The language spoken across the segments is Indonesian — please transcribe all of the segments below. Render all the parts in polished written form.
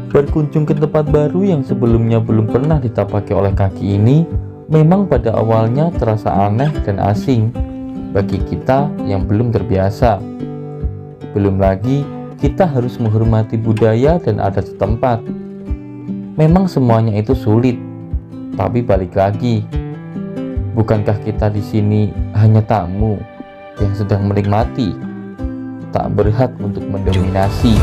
Berkunjung ke tempat baru yang sebelumnya belum pernah ditapaki oleh kaki ini memang pada awalnya terasa aneh dan asing bagi kita yang belum terbiasa. Belum lagi kita harus menghormati budaya dan adat setempat. Memang semuanya itu sulit, tapi balik lagi, bukankah kita di sini hanya tamu yang sedang menikmati, tak berhak untuk mendominasi.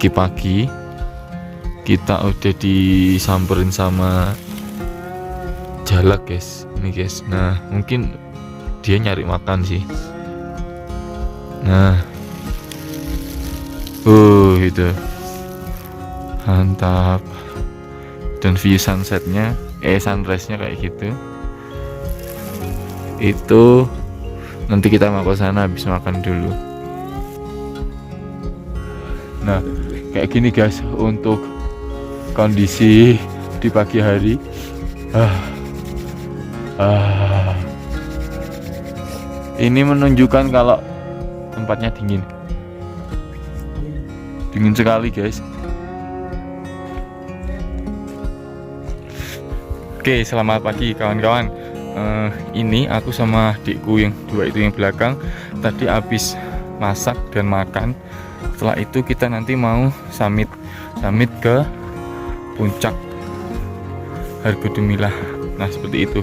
Pagi-pagi kita udah disamperin sama jalak guys, ini guys. Nah mungkin dia nyari makan sih. Nah itu mantap, dan view sunsetnya sunrise-nya kayak gitu. Itu nanti kita mau ke sana habis makan dulu. Nah kayak gini guys untuk kondisi di pagi hari. Ini menunjukkan kalau tempatnya dingin sekali guys. Oke, selamat pagi kawan-kawan. Ini aku sama adikku yang dua itu yang belakang tadi habis masak dan makan. Setelah itu kita nanti mau summit ke puncak Hargodumilah. Nah seperti itu.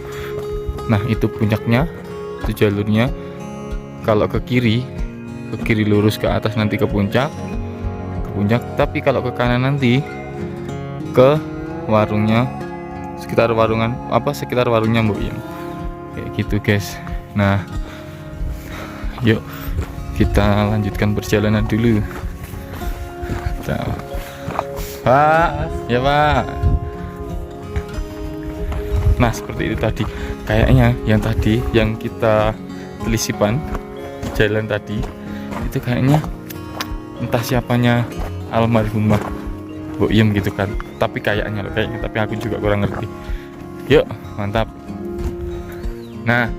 Nah itu puncaknya, itu jalurnya. Kalau ke kiri lurus ke atas nanti ke puncak. Tapi kalau ke kanan nanti ke warungnya, sekitar warungnya Mbok Iem. Kayak gitu guys. Nah yuk kita lanjutkan perjalanan dulu. Pak, ya Pak. Nah seperti itu tadi. Kayaknya yang kita telisipan jalan tadi itu kayaknya entah siapanya almarhumah Mbok Iem gitu kan. Tapi kayaknya tapi aku juga kurang ngerti. Yuk mantap. Nah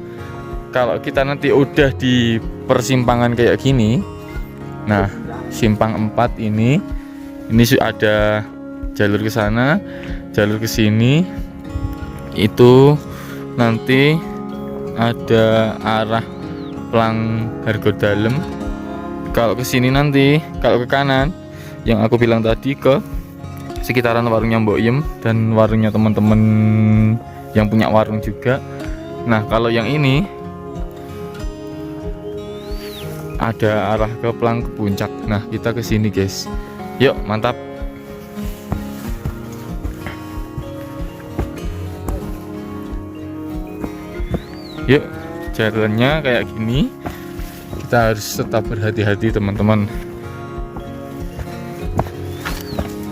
kalau kita nanti udah di persimpangan kayak gini, nah simpang 4 ini ada jalur ke sana, jalur ke sini. Itu nanti ada arah Plang Hargodalem. Kalau ke sini nanti, kalau ke kanan yang aku bilang tadi ke sekitaran warungnya Mbok Iem dan warungnya teman-teman yang punya warung juga. Nah kalau yang ini ada arah ke Plang ke puncak. Nah kita ke sini guys. Yuk mantap. Yuk jalannya kayak gini. Kita harus tetap berhati-hati teman-teman.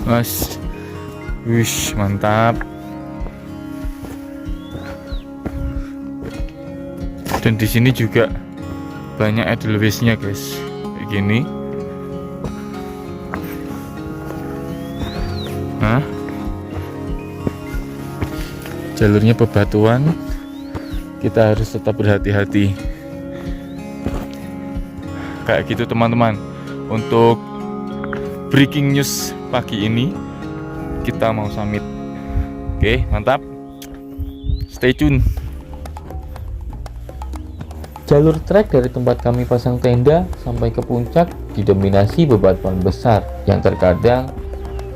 Mas, wish mantap. Dan di sini juga banyak edelweissnya guys, kayak gini. Nah, jalurnya bebatuan, kita harus tetap berhati-hati. Kayak gitu teman-teman. Untuk breaking news pagi ini kita mau summit. Oke, mantap. Stay tune. Jalur trek dari tempat kami pasang tenda sampai ke puncak didominasi bebatuan besar yang terkadang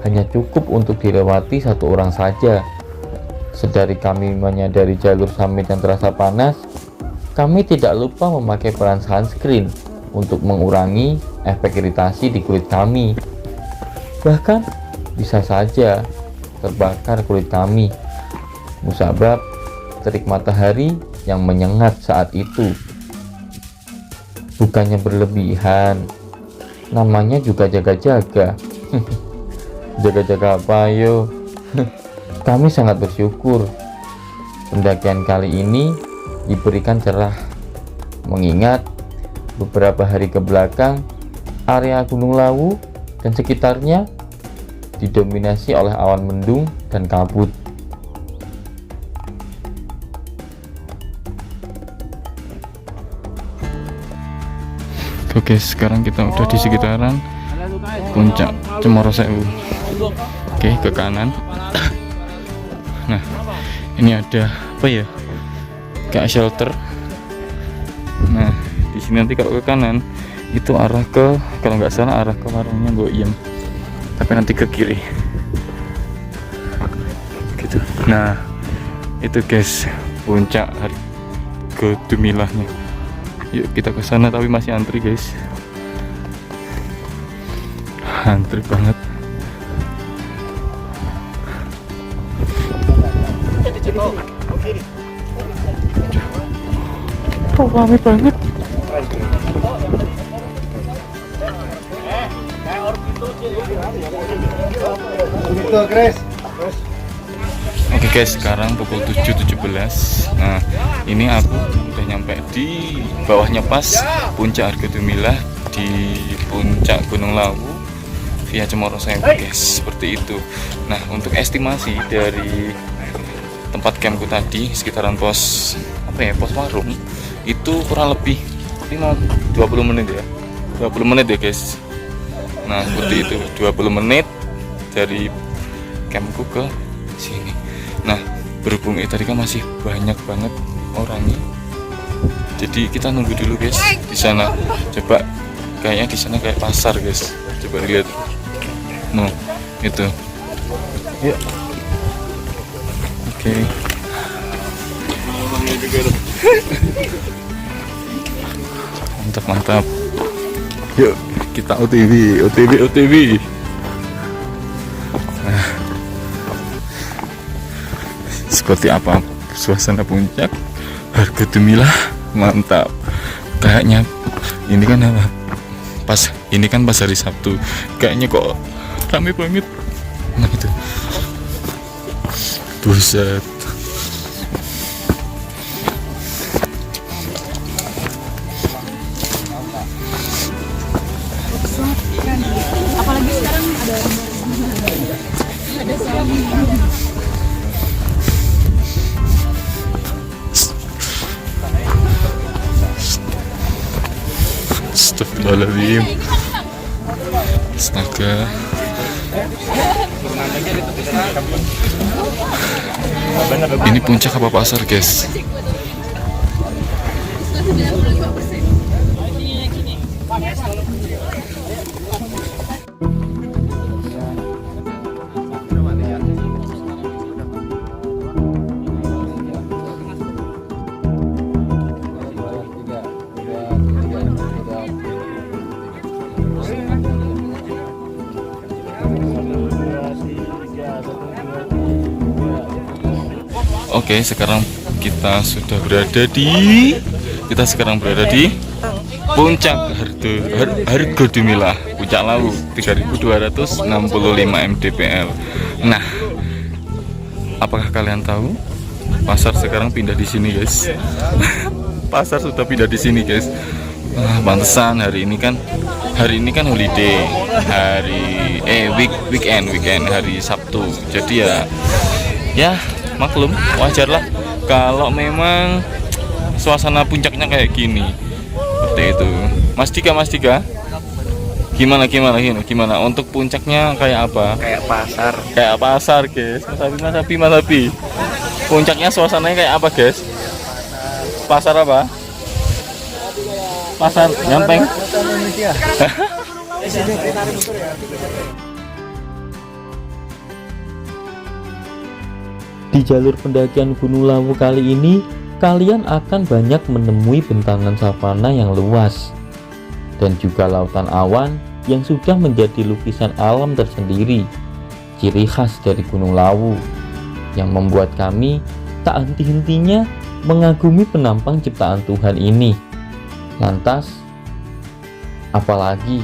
hanya cukup untuk dilewati satu orang saja. Sedari kami menyadari jalur summit yang terasa panas, kami tidak lupa memakai peran sunscreen untuk mengurangi efek iritasi di kulit kami. Bahkan bisa saja terbakar kulit kami, musabab terik matahari yang menyengat saat itu. Bukannya berlebihan, namanya juga jaga-jaga. Jaga-jaga apa yo? Kami sangat bersyukur pendakian kali ini diberikan cerah, mengingat beberapa hari ke belakang area Gunung Lawu dan sekitarnya didominasi oleh awan mendung dan kabut. Oke, sekarang kita udah di sekitaran puncak Cemoro Sewu. Oke, ke kanan. Nah, ini ada apa ya? Kayak shelter. Nah, di sini nanti kalau ke kanan itu arah ke, kalau nggak salah arah ke warungnya Mbok Iem. Tapi nanti ke kiri. Gitu. Nah, itu guys puncak Hargodumilahnya. Yuk kita ke sana, tapi masih antri guys. Antri banget. Oh, rame banget. Oke guys, sekarang pukul 7.17. Nah, ini aku udah nyampe di bawahnya pas puncak Hargodumilah di puncak Gunung Lawu via Cemoro Sewu guys, seperti itu. Nah, untuk estimasi dari tempat campku tadi sekitaran pos pos warung itu kurang lebih 20 menit ya. 20 menit ya guys. Nah, seperti itu, 20 menit dari campku ke sini. Nah, berhubung tadi kan masih banyak banget orangnya, jadi kita nunggu dulu guys di sana. Coba kayaknya di sana kayak pasar guys. Coba lihat. No, itu. Yuk. Oke. Mantap mantap. Yuk kita OTW. Nah, seperti apa suasana puncak Hargodumilah? Mantap. Kayaknya ini kan apa? Ini kan pas hari Sabtu. Kayaknya kok rame banget. Nah itu. Buset. Apalagi sekarang ada Astagfirullahaladzim. Astaga. Ini puncak apa pasar guys? Oke, sekarang kita berada di puncak Hargodumilah, puncak Lawu 3265 mdpl. Nah, apakah kalian tahu pasar sekarang pindah di sini guys? Pasar sudah pindah di sini guys. Pantesan hari ini kan holiday, weekend hari Sabtu. Jadi ya maklum, wajar lah kalau memang suasana puncaknya kayak gini. Seperti itu. Mas Dika, gimana untuk puncaknya kayak apa? Kayak pasar guys. Mas Abi, puncaknya suasananya kayak apa guys? Pasar apa? Pasar Nyampeng. Di jalur pendakian Gunung Lawu kali ini, kalian akan banyak menemui bentangan savana yang luas dan juga lautan awan yang sudah menjadi lukisan alam tersendiri, ciri khas dari Gunung Lawu, yang membuat kami tak henti-hentinya mengagumi penampang ciptaan Tuhan ini. Lantas, apalagi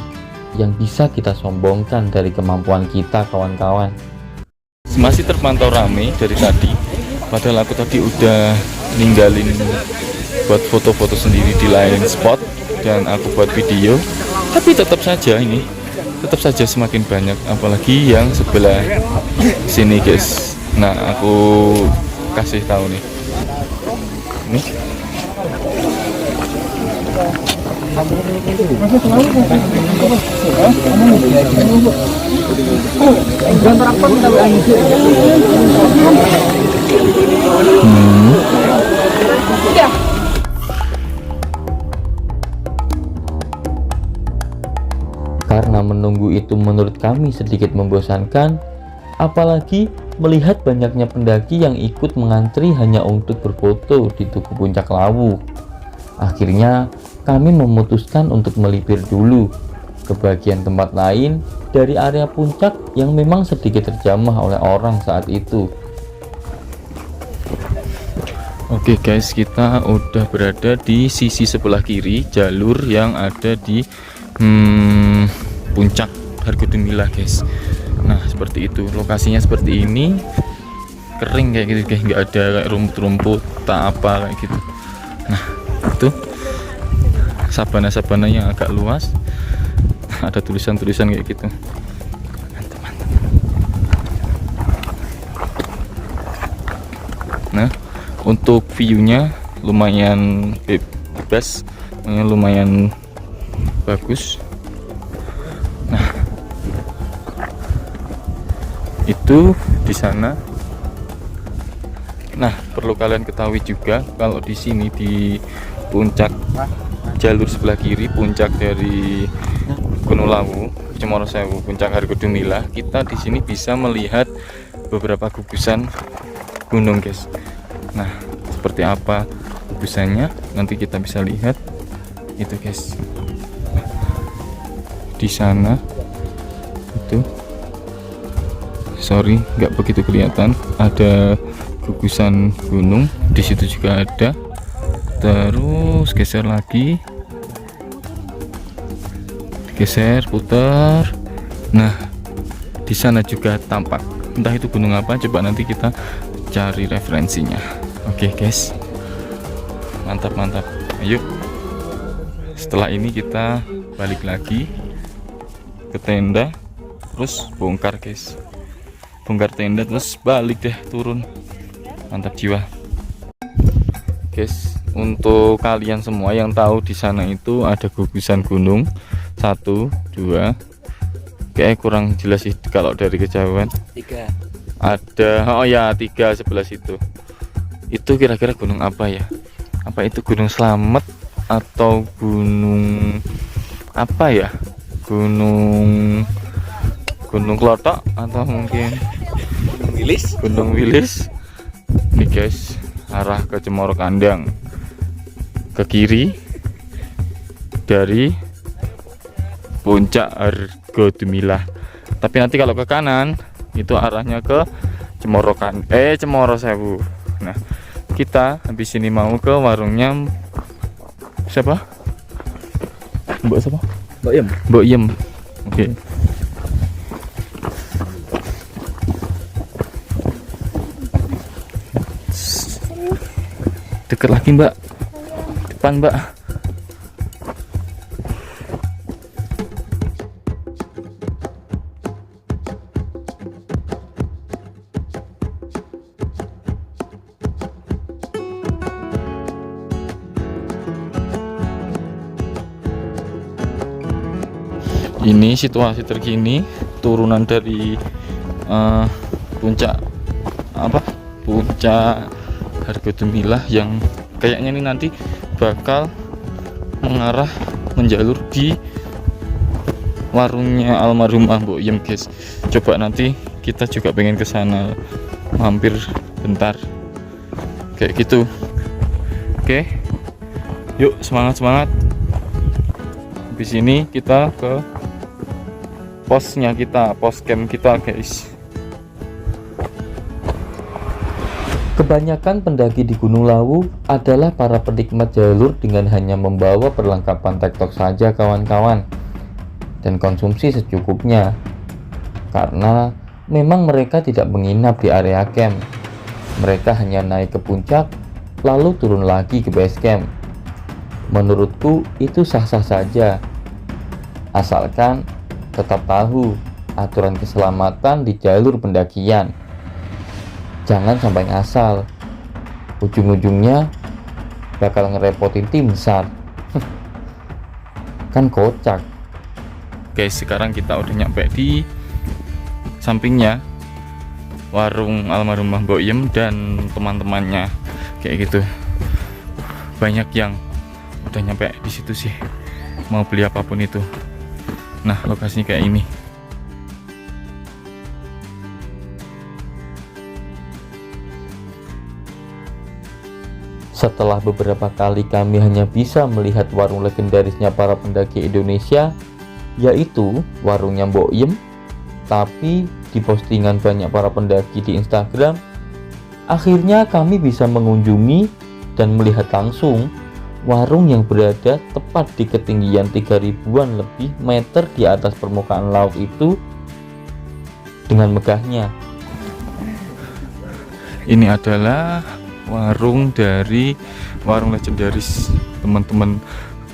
yang bisa kita sombongkan dari kemampuan kita, kawan-kawan? Masih terpantau ramai dari tadi. Padahal aku tadi udah ninggalin buat foto-foto sendiri di lain spot dan aku buat video, tapi tetap saja semakin banyak, apalagi yang sebelah sini guys. Nah, aku kasih tahu nih, ini Karena menunggu itu menurut kami sedikit membosankan, apalagi melihat banyaknya pendaki yang ikut mengantri hanya untuk berfoto di Tugu Puncak Lawu. Akhirnya kami memutuskan untuk melipir dulu ke bagian tempat lain dari area puncak yang memang sedikit terjamah oleh orang saat itu. Oke guys, kita udah berada di sisi sebelah kiri jalur yang ada di puncak Hargodumilah guys. Nah, seperti itu, lokasinya seperti ini, kering kayak gitu guys, nggak ada kayak rumput-rumput tak apa kayak gitu. Nah, itu sabana-sabana yang agak luas, ada tulisan-tulisan kayak gitu. Mantap, mantap. Nah, untuk view-nya lumayan bebas, lumayan bagus. Nah, itu di sana. Nah, perlu kalian ketahui juga kalau di sini di puncak jalur sebelah kiri, puncak dari Gunung Lawu, Cemoro Sewu, puncak Hargodumilah, kita di sini bisa melihat beberapa gugusan gunung guys. Nah, seperti apa gugusannya nanti kita bisa lihat itu guys. Di sana itu, sorry nggak begitu kelihatan, ada gugusan gunung di situ juga ada. Terus geser lagi, geser, putar. Nah, di sana juga tampak, entah itu gunung apa, coba nanti kita cari referensinya. Oke guys, mantap mantap. Ayo, setelah ini kita balik lagi ke tenda, terus bongkar guys, bongkar tenda terus balik deh, turun. Mantap jiwa guys. Untuk kalian semua yang tahu, di sana itu ada gugusan gunung 1, 2, kayak kurang jelas sih kalau dari kejauhan. 3 ada, oh ya 3 sebelah situ. Itu kira-kira gunung apa ya? Apa itu Gunung Slamet atau gunung apa ya? Gunung Klotok atau mungkin Gunung Wilis. Nih guys, arah ke Cemoro Kandang, ke kiri dari puncak Hargodumilah. Tapi nanti kalau ke kanan itu arahnya ke Cemoro Sewu. Nah, kita habis ini mau ke warungnya siapa? Mbak siapa? Mbak Yem. Oke. Deket lagi mbak, depan mbak. Ini situasi terkini turunan dari puncak Hargodumilah yang kayaknya ini nanti bakal mengarah menjalur di warungnya almarhumah Mbok Yem guys. Coba nanti kita juga pengen ke sana, mampir bentar kayak gitu. Oke, yuk semangat. Habis ini kita ke posnya kita, pos camp kita guys. Kebanyakan pendaki di Gunung Lawu adalah para penikmat jalur dengan hanya membawa perlengkapan tektok saja kawan-kawan, dan konsumsi secukupnya, karena memang mereka tidak menginap di area camp. Mereka hanya naik ke puncak, lalu turun lagi ke base camp. Menurutku itu sah-sah saja, asalkan tetap tahu aturan keselamatan di jalur pendakian. Jangan sampai ngasal, ujung-ujungnya bakal ngerepotin tim SAR. Kan kocak. Guys, sekarang kita udah nyampe di sampingnya warung almarhumah Mbok Yem dan teman-temannya, kayak gitu. Banyak yang udah nyampe di situ sih, mau beli apapun itu. Nah, lokasinya kayak ini. Setelah beberapa kali kami hanya bisa melihat warung legendarisnya para pendaki Indonesia, yaitu warungnya Mbok Yem, tapi di postingan banyak para pendaki di Instagram, akhirnya kami bisa mengunjungi dan melihat langsung warung yang berada tepat di ketinggian 3000-an lebih meter di atas permukaan laut itu dengan megahnya. Ini adalah warung dari warung legendaris teman-teman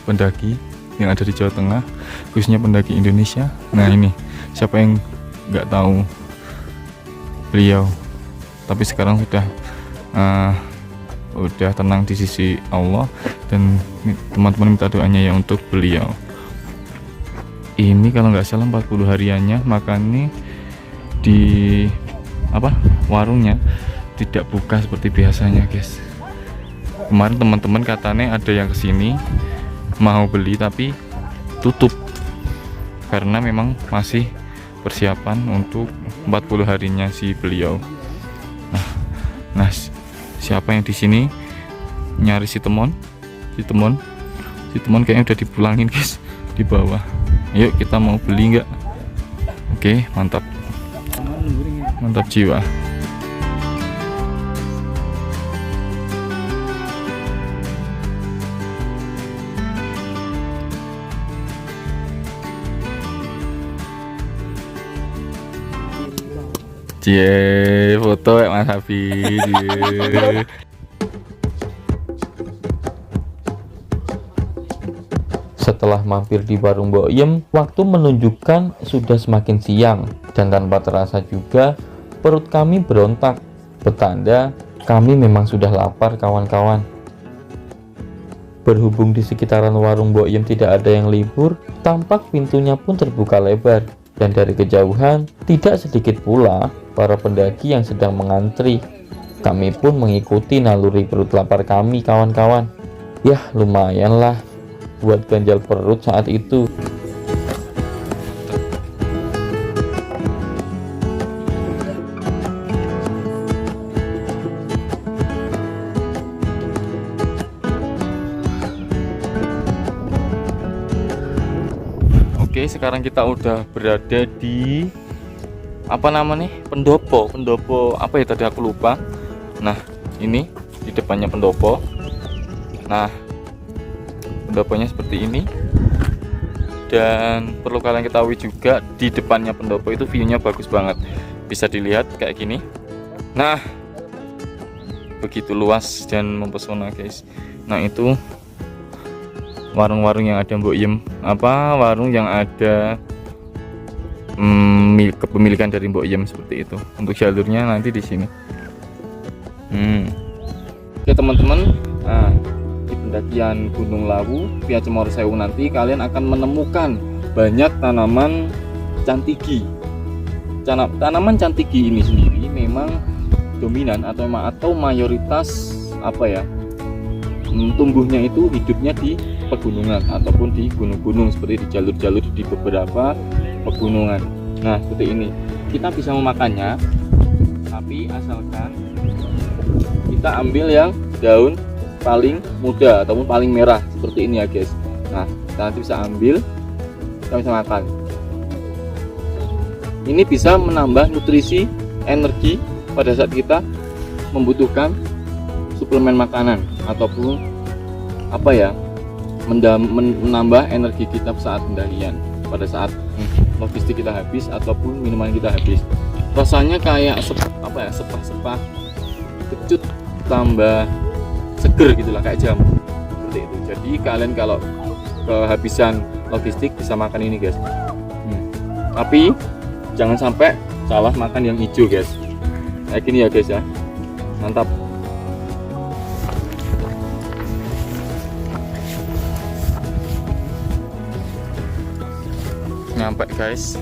pendaki yang ada di Jawa Tengah, khususnya pendaki Indonesia. Nah, ini siapa yang nggak tahu beliau, tapi sekarang udah tenang di sisi Allah, dan teman-teman minta doanya ya untuk beliau. Ini kalau nggak salah 40 hariannya makannya di warungnya tidak buka seperti biasanya, guys. Kemarin teman-teman katanya ada yang kesini mau beli tapi tutup karena memang masih persiapan untuk 40 harinya si beliau. Nah, siapa yang di sini nyari si temon kayaknya udah dipulangin, guys, di bawah. Yuk, kita mau beli nggak? Oke, mantap jiwa. Cie, foto ya Mas Hafi. Setelah mampir di warung Mbok Yem, waktu menunjukkan sudah semakin siang, dan tanpa terasa juga perut kami berontak, petanda kami memang sudah lapar, kawan-kawan. Berhubung di sekitaran warung Mbok Yem tidak ada yang libur, tampak pintunya pun terbuka lebar, dan dari kejauhan tidak sedikit pula para pendaki yang sedang mengantri. Kami pun mengikuti naluri perut lapar kami, kawan-kawan. Yah, lumayan lah buat ganjal perut saat itu. Oke, sekarang kita udah berada di pendopo apa ya tadi aku lupa. Nah, ini di depannya pendopo. Nah, pendoponya seperti ini, dan perlu kalian ketahui juga di depannya pendopo itu view-nya bagus banget, bisa dilihat kayak gini. Nah, begitu luas dan mempesona, guys. Nah, itu warung-warung yang ada Mbok Yem, warung yang ada kepemilikan dari Mbok Yem seperti itu. Untuk jalurnya nanti di sini. Oke, teman-teman, di pendakian Gunung Lawu via Cemoro Sewu nanti kalian akan menemukan banyak tanaman cantigi. Tanaman cantigi ini sendiri memang dominan atau mayoritas tumbuhnya itu hidupnya di pegunungan ataupun di gunung-gunung, seperti di jalur-jalur di beberapa pegunungan. Nah, seperti ini kita bisa memakannya, tapi asalkan kita ambil yang daun paling muda ataupun paling merah seperti ini ya, guys. Nah, kita nanti bisa ambil, kita bisa makan. Ini bisa menambah nutrisi energi pada saat kita membutuhkan suplemen makanan ataupun menambah energi kita saat pendakian, pada saat logistik kita habis ataupun minuman kita habis. Rasanya kayak sepah-sepah kecut, tambah seger gitulah, kayak jamu seperti itu. Jadi kalian kalau kehabisan logistik bisa makan ini guys. Tapi jangan sampai salah makan yang hijau guys, kayak gini ya guys ya, mantap. Nyampe guys,